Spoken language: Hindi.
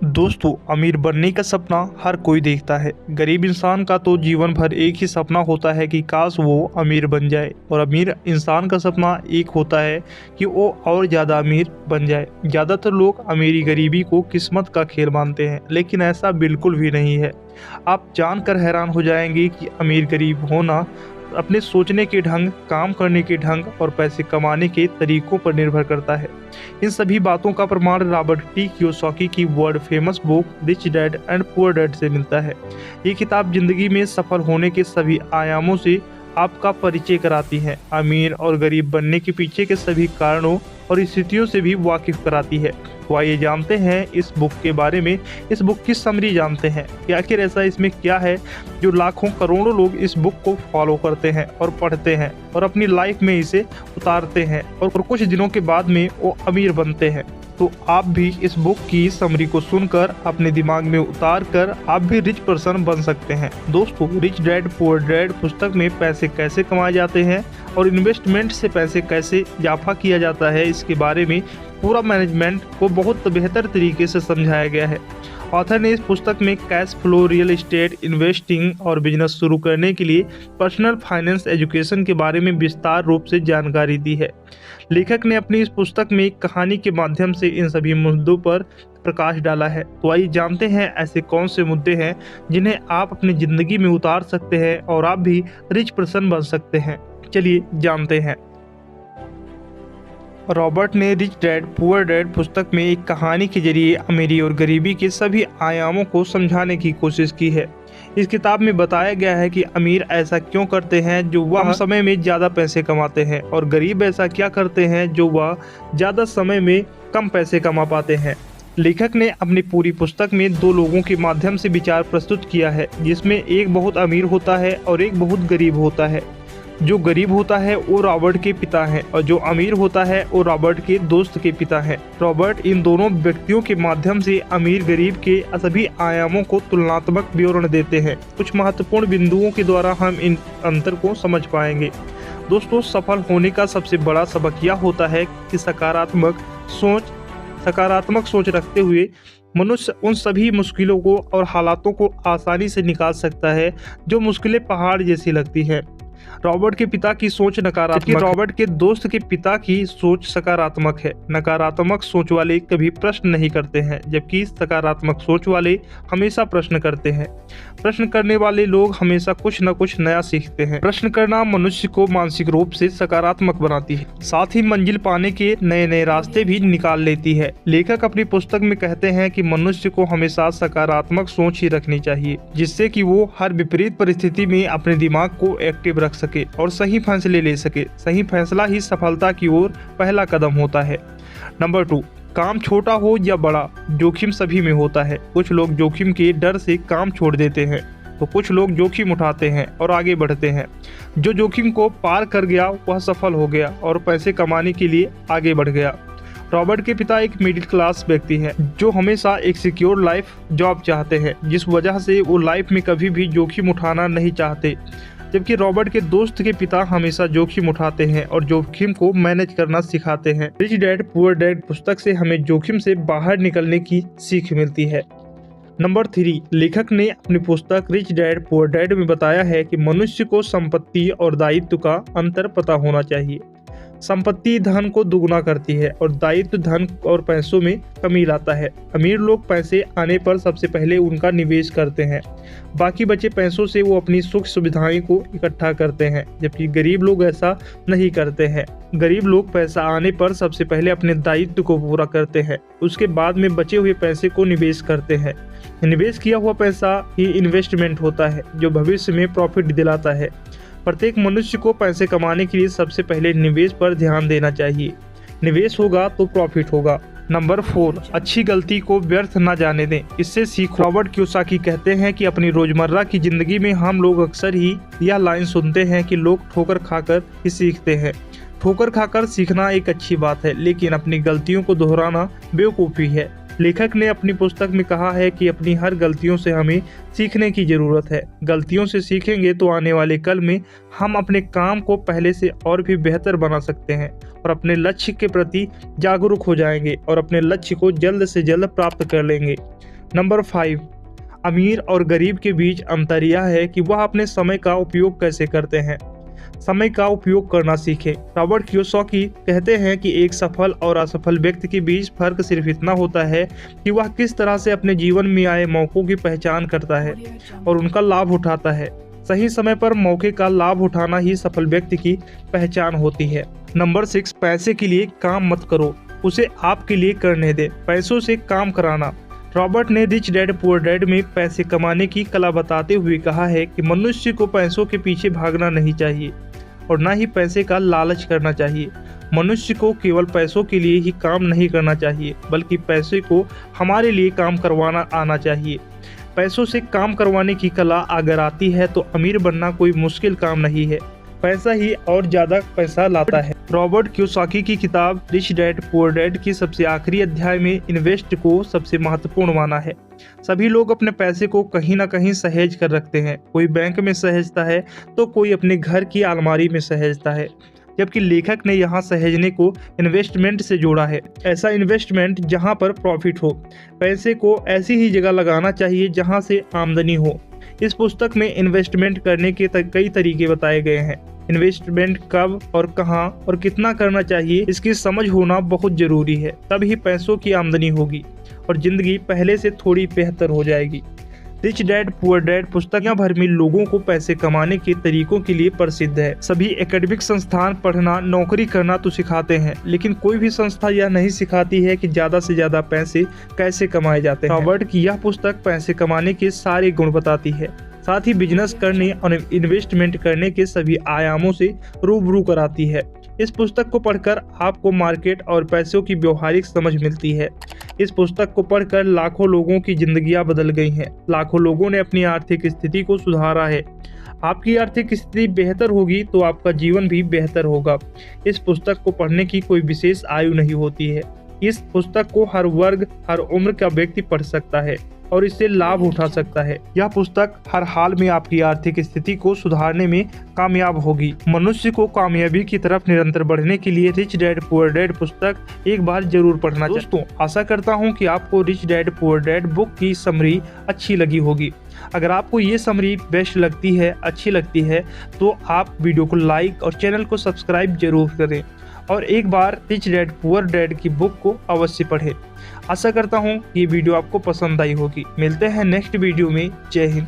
दोस्तों, अमीर बनने का सपना हर कोई देखता है। गरीब इंसान का तो जीवन भर एक ही सपना होता है कि काश वो अमीर बन जाए, और अमीर इंसान का सपना एक होता है कि वो और ज़्यादा अमीर बन जाए। ज़्यादातर लोग अमीरी गरीबी को किस्मत का खेल मानते हैं, लेकिन ऐसा बिल्कुल भी नहीं है। आप जानकर हैरान हो जाएंगे कि अमीर गरीब होना अपने सोचने के ढंग, काम करने के ढंग और पैसे कमाने के तरीकों पर निर्भर करता है। इन सभी बातों का प्रमाण रॉबर्ट टी कियोसाकी की world famous book rich dad and poor dad से मिलता है। ये किताब जिंदगी में सफल होने के सभी आयामों से आपका परिचय कराती है। अमीर और गरीब बनने के पीछे के सभी कारणों और स्थितियों से भी वाकिफ कराती है। तो आइए जानते हैं इस बुक के बारे में, इस बुक की समरी जानते हैं कि आखिर ऐसा इसमें क्या है जो लाखों करोड़ों लोग इस बुक को फॉलो करते हैं और पढ़ते हैं और अपनी लाइफ में इसे उतारते हैं और कुछ दिनों के बाद में वो अमीर बनते हैं। तो आप भी इस बुक की समरी को सुनकर अपने दिमाग में उतार कर आप भी रिच पर्सन बन सकते हैं। दोस्तों, रिच डैड पुअर डैड पुस्तक में पैसे कैसे कमाए जाते हैं और इन्वेस्टमेंट से पैसे कैसे इजाफा किया जाता है, इसके बारे में पूरा मैनेजमेंट को बहुत बेहतर तरीके से समझाया गया है। ऑथर ने इस पुस्तक में cash flow, real estate, investing और बिजनेस शुरू करने के लिए पर्सनल फाइनेंस एजुकेशन के बारे में विस्तार रूप से जानकारी दी है। लेखक ने अपनी इस पुस्तक में एक कहानी के माध्यम से इन सभी मुद्दों पर प्रकाश डाला है। तो आइए जानते हैं ऐसे कौन से मुद्दे हैं जिन्हें आप अपनी जिंदगी में उतार सकते हैं और आप भी रिच पर्सन बन सकते हैं। चलिए जानते हैं। रॉबर्ट ने रिच डैड पुअर डैड पुस्तक में एक कहानी के जरिए अमीरी और गरीबी के सभी आयामों को समझाने की कोशिश की है। इस किताब में बताया गया है कि अमीर ऐसा क्यों करते हैं जो वह कम समय में ज़्यादा पैसे कमाते हैं, और गरीब ऐसा क्या करते हैं जो वह ज़्यादा समय में कम पैसे कमा पाते हैं। लेखक ने अपनी पूरी पुस्तक में दो लोगों के माध्यम से विचार प्रस्तुत किया है, जिसमें एक बहुत अमीर होता है और एक बहुत गरीब होता है। जो गरीब होता है वो रॉबर्ट के पिता हैं और जो अमीर होता है वो रॉबर्ट के दोस्त के पिता हैं। रॉबर्ट इन दोनों व्यक्तियों के माध्यम से अमीर गरीब के सभी आयामों को तुलनात्मक विवरण देते हैं। कुछ महत्वपूर्ण बिंदुओं के द्वारा हम इन अंतर को समझ पाएंगे। दोस्तों, सफल होने का सबसे बड़ा सबक यह होता है कि सकारात्मक सोच रखते हुए मनुष्य उन सभी मुश्किलों को और हालातों को आसानी से निकाल सकता है जो मुश्किलें पहाड़ जैसी लगती हैं। रॉबर्ट के पिता की सोच नकारात्मक है, रॉबर्ट के दोस्त के पिता की सोच सकारात्मक है। नकारात्मक सोच वाले कभी प्रश्न नहीं करते हैं, जबकि सकारात्मक सोच वाले हमेशा प्रश्न करते हैं। प्रश्न करने वाले लोग हमेशा कुछ न कुछ नया सीखते हैं। प्रश्न करना मनुष्य को मानसिक रूप से सकारात्मक बनाती है, साथ ही मंजिल पाने के नए नए रास्ते भी निकाल लेती है। लेखक अपनी पुस्तक में कहते हैं कि मनुष्य को हमेशा सकारात्मक सोच ही रखनी चाहिए, जिससे कि वो हर विपरीत परिस्थिति में अपने दिमाग को एक्टिव रख सके और सही फैसले ले सके। सही फैसला ही सफलता की ओर पहला कदम होता है। नंबर 2, काम छोटा हो या बड़ा, जोखिम सभी में होता है। कुछ लोग जोखिम के डर से काम छोड़ देते हैं, तो कुछ लोग जोखिम उठाते हैं और आगे बढ़ते हैं। जो जोखिम को पार कर गया वह सफल हो गया और पैसे कमाने के लिए आगे बढ़ गया। रॉबर्ट के पिता एक मिडिल क्लास व्यक्ति हैं जो हमेशा एक सिक्योर लाइफ जॉब चाहते हैं, जिस वजह से वो लाइफ में कभी भी जोखिम उठाना नहीं चाहते। जबकि रॉबर्ट के दोस्त के पिता हमेशा जोखिम उठाते हैं और जोखिम को मैनेज करना सिखाते हैं। रिच डैड पुअर डैड पुस्तक से हमें जोखिम से बाहर निकलने की सीख मिलती है। नंबर 3, लेखक ने अपनी पुस्तक रिच डैड पुअर डैड में बताया है कि मनुष्य को संपत्ति और दायित्व का अंतर पता होना चाहिए। संपत्ति धन को दुगना करती है और दायित्व धन और पैसों में कमी लाता है। अमीर लोग पैसे आने पर सबसे पहले उनका निवेश करते हैं, बाकी बचे पैसों से वो अपनी सुख सुविधाएं को इकट्ठा करते हैं, जबकि गरीब लोग ऐसा नहीं करते हैं। गरीब लोग पैसा आने पर सबसे पहले अपने दायित्व को पूरा करते हैं, उसके बाद में बचे हुए पैसे को निवेश करते हैं। निवेश किया हुआ पैसा ही इन्वेस्टमेंट होता है जो भविष्य में प्रॉफिट दिलाता है। प्रत्येक मनुष्य को पैसे कमाने के लिए सबसे पहले निवेश पर ध्यान देना चाहिए। निवेश होगा तो प्रॉफिट होगा। नंबर 4, अच्छी गलती को व्यर्थ न जाने दें, इससे सीखो। रॉबर्ट कियोसाकी कहते हैं कि अपनी रोजमर्रा की जिंदगी में हम लोग अक्सर ही यह लाइन सुनते हैं कि लोग ठोकर खाकर ही सीखते हैं। ठोकर खाकर सीखना एक अच्छी बात है, लेकिन अपनी गलतियों को दोहराना बेवकूफ़ी है। लेखक ने अपनी पुस्तक में कहा है कि अपनी हर गलतियों से हमें सीखने की जरूरत है। गलतियों से सीखेंगे तो आने वाले कल में हम अपने काम को पहले से और भी बेहतर बना सकते हैं और अपने लक्ष्य के प्रति जागरूक हो जाएंगे और अपने लक्ष्य को जल्द से जल्द प्राप्त कर लेंगे। नंबर 5, अमीर और गरीब के बीच अंतर यह है कि वह अपने समय का उपयोग कैसे करते हैं। समय का उपयोग करना सीखें। रॉबर्ट कियोसाकी कहते हैं कि एक सफल और असफल व्यक्ति के बीच फर्क सिर्फ इतना होता है कि वह किस तरह से अपने जीवन में आए मौकों की पहचान करता है और उनका लाभ उठाता है। सही समय पर मौके का लाभ उठाना ही सफल व्यक्ति की पहचान होती है। नंबर 6, पैसे के लिए काम मत करो, उसे आपके लिए करने दें। पैसों से काम कराना। रॉबर्ट ने रिच डैड पुअर डैड में पैसे कमाने की कला बताते हुए कहा है कि मनुष्य को पैसों के पीछे भागना नहीं चाहिए और न ही पैसे का लालच करना चाहिए। मनुष्य को केवल पैसों के लिए ही काम नहीं करना चाहिए, बल्कि पैसे को हमारे लिए काम करवाना आना चाहिए। पैसों से काम करवाने की कला अगर आती है तो अमीर बनना कोई मुश्किल काम नहीं है, पैसा ही और ज़्यादा पैसा लाता है। रॉबर्ट कियोसाकी की किताब रिच डैड पुअर डैड की सबसे आखिरी अध्याय में इन्वेस्ट को सबसे महत्वपूर्ण माना है। सभी लोग अपने पैसे को कहीं ना कहीं सहेज कर रखते हैं। कोई बैंक में सहेजता है तो कोई अपने घर की अलमारी में सहेजता है, जबकि लेखक ने यहाँ सहेजने को इन्वेस्टमेंट से जोड़ा है। ऐसा इन्वेस्टमेंट जहाँ पर प्रॉफिट हो। पैसे को ऐसी ही जगह लगाना चाहिए जहाँ से आमदनी हो। इस पुस्तक में इन्वेस्टमेंट करने के कई तरीके बताए गए हैं। इन्वेस्टमेंट कब और कहां और कितना करना चाहिए, इसकी समझ होना बहुत जरूरी है। तभी पैसों की आमदनी होगी और जिंदगी पहले से थोड़ी बेहतर हो जाएगी। रिच डैड पुअर डैड पुस्तक दुनिया भर में लोगों को पैसे कमाने के तरीकों के लिए प्रसिद्ध है। सभी एकेडमिक संस्थान पढ़ना, नौकरी करना तो सिखाते हैं, लेकिन कोई भी संस्था यह नहीं सिखाती है कि ज्यादा से ज्यादा पैसे कैसे कमाए जाते हैं। रॉबर्ट की यह पुस्तक पैसे कमाने के सारे गुण बताती है, साथ ही बिजनेस करने और इन्वेस्टमेंट करने के सभी आयामों से रूबरू कराती है। इस पुस्तक को पढ़कर आपको मार्केट और पैसों की व्यवहारिक समझ मिलती है। इस पुस्तक को पढ़कर लाखों लोगों की जिंदगियां बदल गई हैं। लाखों लोगों ने अपनी आर्थिक स्थिति को सुधारा है। आपकी आर्थिक स्थिति बेहतर होगी तो आपका जीवन भी बेहतर होगा। इस पुस्तक को पढ़ने की कोई विशेष आयु नहीं होती है। इस पुस्तक को हर वर्ग, हर उम्र का व्यक्ति पढ़ सकता है और इससे लाभ उठा सकता है। यह पुस्तक हर हाल में आपकी आर्थिक स्थिति को सुधारने में कामयाब होगी। मनुष्य को कामयाबी की तरफ निरंतर बढ़ने के लिए रिच डैड पुअर डैड पुस्तक एक बार जरूर पढ़ना चाहिए। दोस्तों, आशा करता हूं कि आपको rich dad poor dad book की समरी अच्छी लगी होगी। अगर आपको ये समरी बेस्ट लगती है, अच्छी लगती है, तो आप वीडियो को लाइक और चैनल को सब्सक्राइब जरूर करें और एक बार रिच डैड पुअर डैड की बुक को अवश्य पढ़ें। आशा करता हूँ ये वीडियो आपको पसंद आई होगी। मिलते हैं नेक्स्ट वीडियो में। जय हिंद।